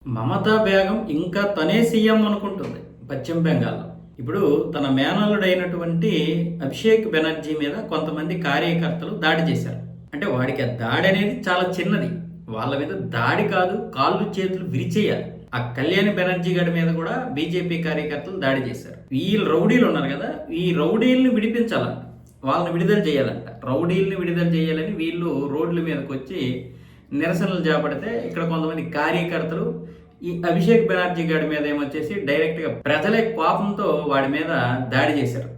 మమతా బేగం ఇంకా తనే సీఎం అనుకుంటుంది పశ్చిమ బెంగాల్లో. ఇప్పుడు తన మేనల్లుడైనటువంటి అభిషేక్ బెనర్జీ మీద కొంతమంది కార్యకర్తలు దాడి చేశారు. అంటే వాడికి ఆ దాడి అనేది చాలా చిన్నది. వాళ్ళ మీద దాడి కాదు, కాళ్ళు చేతులు విరిచేయాలి. ఆ కళ్యాణ్ బెనర్జీ గడి మీద కూడా బీజేపీ కార్యకర్తలు దాడి చేశారు. వీళ్ళు రౌడీలు ఉన్నారు కదా, ఈ రౌడీల్ని విడిపించాలంట, వాళ్ళని విడుదల చేయాలంట. రౌడీల్ని విడుదల చేయాలని వీళ్ళు రోడ్ల మీదకి వచ్చి నిరసనలు చేపడితే ఇక్కడ కొంతమంది కార్యకర్తలు ఈ అభిషేక్ బెనర్జీ గారి మీద ఏమొచ్చేసి డైరెక్ట్గా ప్రజలే కోపంతో వాడి మీద దాడి చేశారు.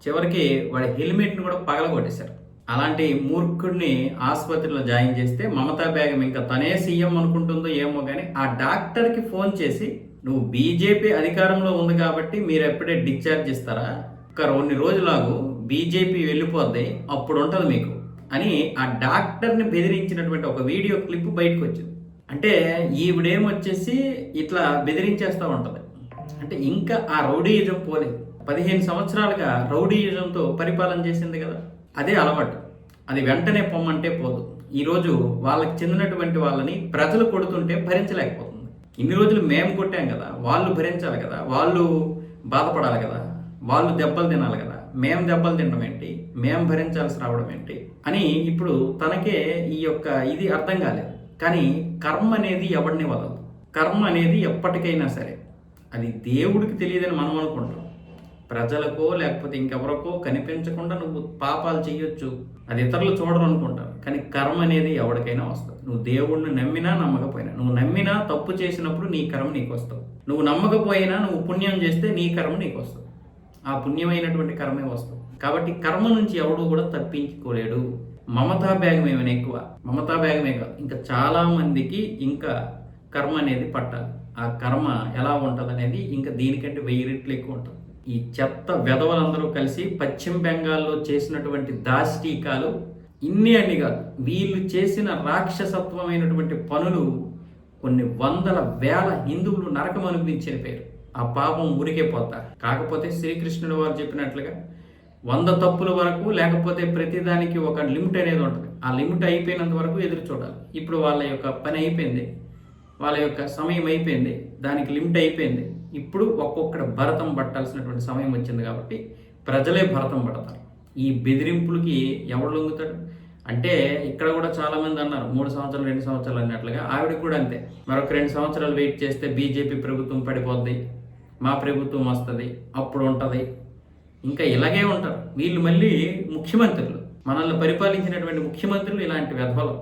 చివరికి వాడి హెల్మెట్ను కూడా పగలగొట్టేశారు. అలాంటి మూర్ఖుడిని ఆసుపత్రిలో జాయిన్ చేస్తే మమతా బేగం ఇంకా తనే సీఎం అనుకుంటుందో ఏమో కానీ ఆ డాక్టర్కి ఫోన్ చేసి, నువ్వు బీజేపీ అధికారంలో ఉంది కాబట్టి మీరు ఎప్పుడే డిశ్చార్జ్ ఇస్తారా, ఒక 2 రోజులాగు బీజేపీ వెళ్ళిపోద్ది, అప్పుడు ఉంటుంది మీకు అని ఆ డాక్టర్ని బెదిరించినటువంటి ఒక వీడియో క్లిప్ బయటకు వచ్చింది. అంటే ఈవిడేమొచ్చేసి ఇట్లా బెదిరించేస్తూ ఉంటుంది. అంటే ఇంకా ఆ రౌడీయిజం పోలేదు. 15 సంవత్సరాలుగా రౌడీయిజంతో పరిపాలన చేసింది కదా, అదే అలవాటు. అది వెంటనే పొమ్మంటే పోదు. ఈరోజు వాళ్ళకి చెందినటువంటి వాళ్ళని ప్రజలు కొడుతుంటే భరించలేకపోతుంది. ఇన్ని రోజులు మేము కొట్టాం కదా, వాళ్ళు భరించాలి కదా, వాళ్ళు బాధపడాలి కదా, వాళ్ళు దెబ్బలు తినాలి కదా, మేము దెబ్బలు తినడం ఏంటి, మేము భరించాల్సి రావడం ఏంటి అని ఇప్పుడు తనకే ఈ యొక్క ఇది అర్థం కాలేదు. కానీ కర్మ అనేది ఎవడిని వదలదు. కర్మ అనేది ఎప్పటికైనా సరే అది దేవుడికి తెలియదని మనం అనుకుంటాం. ప్రజలకో లేకపోతే ఇంకెవరికో కనిపించకుండా నువ్వు పాపాలు చేయొచ్చు, అది ఇతరులు చూడరు అనుకుంటారు. కానీ కర్మ అనేది ఎవరికైనా వస్తుంది. నువ్వు దేవుడిని నమ్మినా నమ్మకపోయినా, నువ్వు నమ్మినా తప్పు చేసినప్పుడు నీ కర్మ నీకు వస్తుంది. నువ్వు నమ్మకపోయినా నువ్వు పుణ్యం చేస్తే నీ కర్మ నీకు వస్తుంది. ఆ పుణ్యమైనటువంటి కర్మే వస్తుంది. కాబట్టి కర్మ నుంచి ఎవడు కూడా తప్పించుకోలేడు. మమతా బేగం ఏమైనా ఎక్కువ, మమతా బేగమే కాదు, ఇంకా చాలా మందికి ఇంకా కర్మ అనేది పట్టాలి. ఆ కర్మ ఎలా ఉంటుంది అనేది ఇంకా దీనికంటే 1000 రెట్లు ఎక్కువ ఉంటుంది. ఈ చెత్త వెధవలందరూ కలిసి పశ్చిమ బెంగాల్లో చేసినటువంటి దాష్టీకాలు అన్ని కాదు, వీళ్ళు చేసిన రాక్షసత్వమైనటువంటి పనులు కొన్ని వందల వేల హిందువులు నరకం అనిపించిన పేరు. ఆ పాపం ఊరికే పోతారు. కాకపోతే శ్రీకృష్ణుడు వారు చెప్పినట్లుగా 100 తప్పుల వరకు, లేకపోతే ప్రతిదానికి ఒక లిమిట్ అనేది ఉంటుంది. ఆ లిమిట్ అయిపోయినంత వరకు ఎదురు చూడాలి. ఇప్పుడు వాళ్ళ యొక్క పని అయిపోయింది, వాళ్ళ యొక్క సమయం అయిపోయింది, దానికి లిమిట్ అయిపోయింది. ఇప్పుడు ఒక్కొక్కటి భరతం పట్టాల్సినటువంటి సమయం వచ్చింది కాబట్టి ప్రజలే భరతం పడతారు. ఈ బెదిరింపులకి ఎవడు లొంగుతాడు అంటే ఇక్కడ కూడా చాలామంది అన్నారు 3 సంవత్సరాలు 2 సంవత్సరాలు అన్నట్లుగా. ఆవిడకి కూడా అంతే, మరొక 2 సంవత్సరాలు వెయిట్ చేస్తే బీజేపీ ప్రభుత్వం పడిపోద్ది, మా ప్రభుత్వం వస్తుంది, అప్పుడు ఉంటుంది. ఇంకా ఇలాగే ఉంటారు వీళ్ళు. మళ్ళీ ముఖ్యమంత్రులు, మనల్ని పరిపాలించినటువంటి ముఖ్యమంత్రులు ఇలాంటి వెధవలు.